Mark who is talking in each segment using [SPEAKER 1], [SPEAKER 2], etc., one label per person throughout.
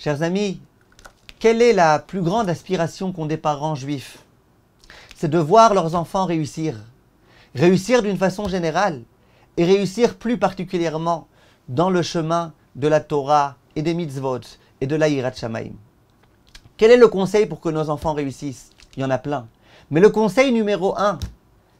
[SPEAKER 1] Chers amis, quelle est la plus grande aspiration qu'ont des parents juifs? C'est de voir leurs enfants réussir. Réussir d'une façon générale et réussir plus particulièrement dans le chemin de la Torah et des mitzvot et de la Yirat Shamayim. Quel est le conseil pour que nos enfants réussissent? Il y en a plein. Mais le conseil numéro 1,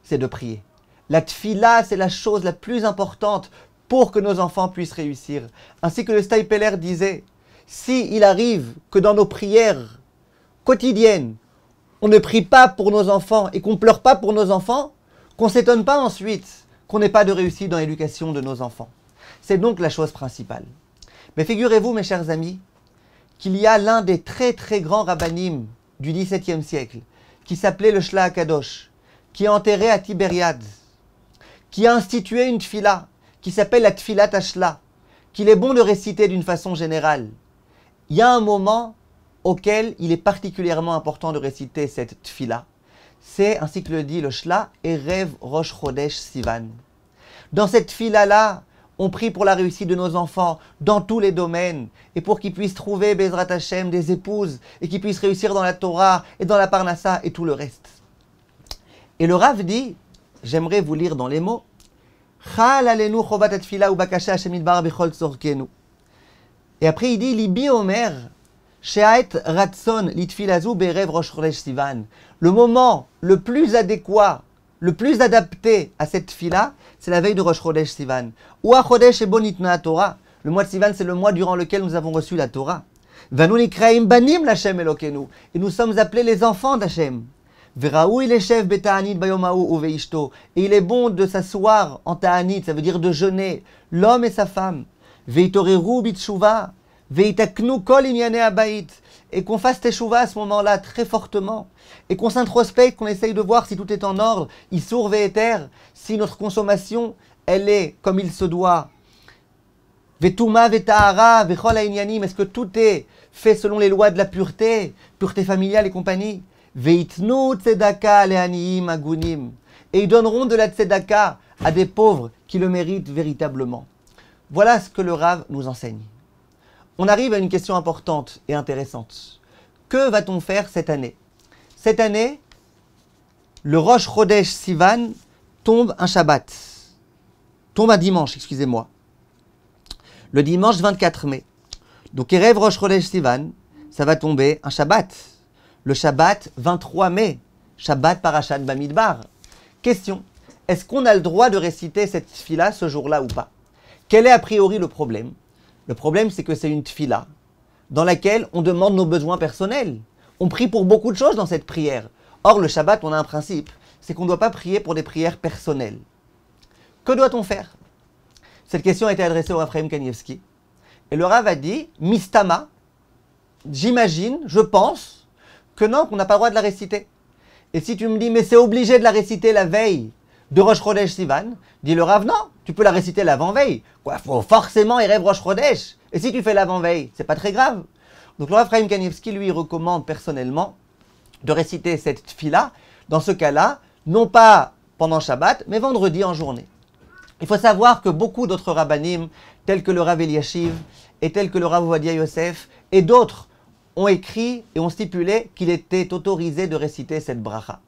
[SPEAKER 1] c'est de prier. La tfila, c'est la chose la plus importante pour que nos enfants puissent réussir. Ainsi que le Steipeler disait, si il arrive que dans nos prières quotidiennes, on ne prie pas pour nos enfants et qu'on ne pleure pas pour nos enfants, qu'on ne s'étonne pas ensuite qu'on n'ait pas de réussite dans l'éducation de nos enfants. C'est donc la chose principale. Mais figurez-vous, mes chers amis, qu'il y a l'un des très très grands rabbanim du XVIIe siècle, qui s'appelait le Shla HaKadosh, qui est enterré à Tibériade, qui a institué une tfila, qui s'appelle la tfilat Ashla, qu'il est bon de réciter d'une façon générale. Il y a un moment auquel il est particulièrement important de réciter cette tfila. C'est, ainsi que le dit le Shla, Erev Rosh Chodesh Sivan. Dans cette tfila-là, on prie pour la réussite de nos enfants dans tous les domaines et pour qu'ils puissent trouver Bezrat Hashem des épouses et qu'ils puissent réussir dans la Torah et dans la Parnassa et tout le reste. Et le Rav dit, j'aimerais vous lire dans les mots, Chal alenu chovat atfila ubakasha Hashem yitbarach bechol tzorkenu. Et après il dit, Libi omer, she'aet ratson litfilazu berev rosh chodesh sivan. Le moment le plus adéquat, le plus adapté à cette fila, c'est la veille de Rosh Chodesh Sivan. Ou à Chodesh Ebo Nitna Torah. Le mois de Sivan, c'est le mois durant lequel nous avons reçu la Torah. Vanu nikraim banim l'Hashem Elokenu. Et nous sommes appelés les enfants d'Hashem. Veraoui leshev beta'anit bayomahu uveishto. Et il est bon de s'asseoir en ta'anit, ça veut dire de jeûner, l'homme et sa femme. Veitoreru bitshuva. Veitaknu kol inyane abayit. Et qu'on fasse teshuva à ce moment-là très fortement, et qu'on s'introspecte, qu'on essaye de voir si tout est en ordre, isur ve'eter, si notre consommation, elle est comme il se doit. Vetuma vetahara vechol ha'inyanim, est-ce que tout est fait selon les lois de la pureté, pureté familiale et compagnie? Veitnu tzedaka le'aniyim agunim, et ils donneront de la tzedaka à des pauvres qui le méritent véritablement. Voilà ce que le Rav nous enseigne. On arrive à une question importante et intéressante. Que va-t-on faire cette année? Cette année, le Rosh Chodesh Sivan tombe un Shabbat. Tombe un dimanche, excusez-moi. Le dimanche 24 mai. Donc, Erev Rosh Chodesh Sivan, ça va tomber un Shabbat. Le Shabbat 23 mai. Shabbat Parashat Bamidbar. Question. Est-ce qu'on a le droit de réciter cette tfila ce jour-là ou pas? Quel est a priori le problème? Le problème, c'est que c'est une tfila dans laquelle on demande nos besoins personnels. On prie pour beaucoup de choses dans cette prière. Or, le Shabbat, on a un principe, c'est qu'on ne doit pas prier pour des prières personnelles. Que doit-on faire? Cette question a été adressée au Rav Chaim Kanievski. Et le Rav a dit, Mistama, j'imagine, je pense, que non, qu'on n'a pas le droit de la réciter. Et si tu me dis, mais c'est obligé de la réciter la veille de Rosh Chodesh Sivan, dit le Rav, non, tu peux la réciter l'avant-veille. Quoi, faut forcément Erev Rosh Chodesh. Et si tu fais l'avant-veille, c'est pas très grave. Donc le Rav Chaim Kanievski lui recommande personnellement de réciter cette tfila, dans ce cas-là, non pas pendant Shabbat, mais vendredi en journée. Il faut savoir que beaucoup d'autres rabbanim, tels que le Rav Eliashiv, et tels que le Rav Ovadia Yosef, et d'autres, ont écrit et ont stipulé qu'il était autorisé de réciter cette bracha,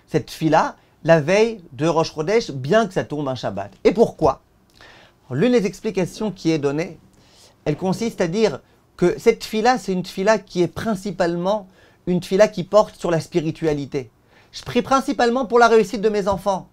[SPEAKER 1] cette tfila, la veille de Rosh Chodesh, bien que ça tombe un Shabbat. Et pourquoi? L'une des explications qui est donnée, elle consiste à dire que cette tfila, c'est une tfila qui est principalement une tfila qui porte sur la spiritualité. Je prie principalement pour la réussite de mes enfants,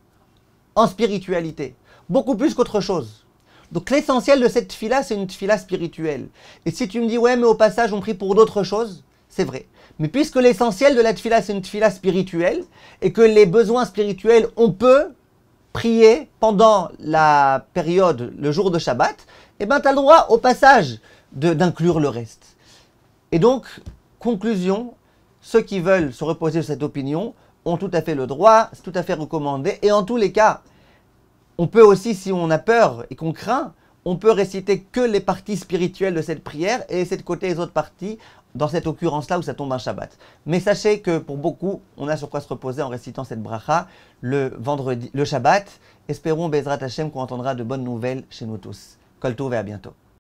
[SPEAKER 1] en spiritualité, beaucoup plus qu'autre chose. Donc l'essentiel de cette tfila, c'est une tfila spirituelle. Et si tu me dis, ouais, mais au passage, on prie pour d'autres choses, c'est vrai. Mais puisque l'essentiel de la tfila, c'est une tfila spirituelle, et que les besoins spirituels, on peut prier pendant la période, le jour de Shabbat, eh bien, tu as le droit, au passage, d'inclure le reste. Et donc, conclusion, ceux qui veulent se reposer sur cette opinion ont tout à fait le droit, c'est tout à fait recommandé, et en tous les cas, on peut aussi, si on a peur et qu'on craint, on peut réciter que les parties spirituelles de cette prière et laisser de côté les autres parties, dans cette occurrence-là où ça tombe un Shabbat. Mais sachez que pour beaucoup, on a sur quoi se reposer en récitant cette bracha le vendredi, le Shabbat. Espérons, Bezrat Hashem, qu'on entendra de bonnes nouvelles chez nous tous. Kol Tov et à bientôt.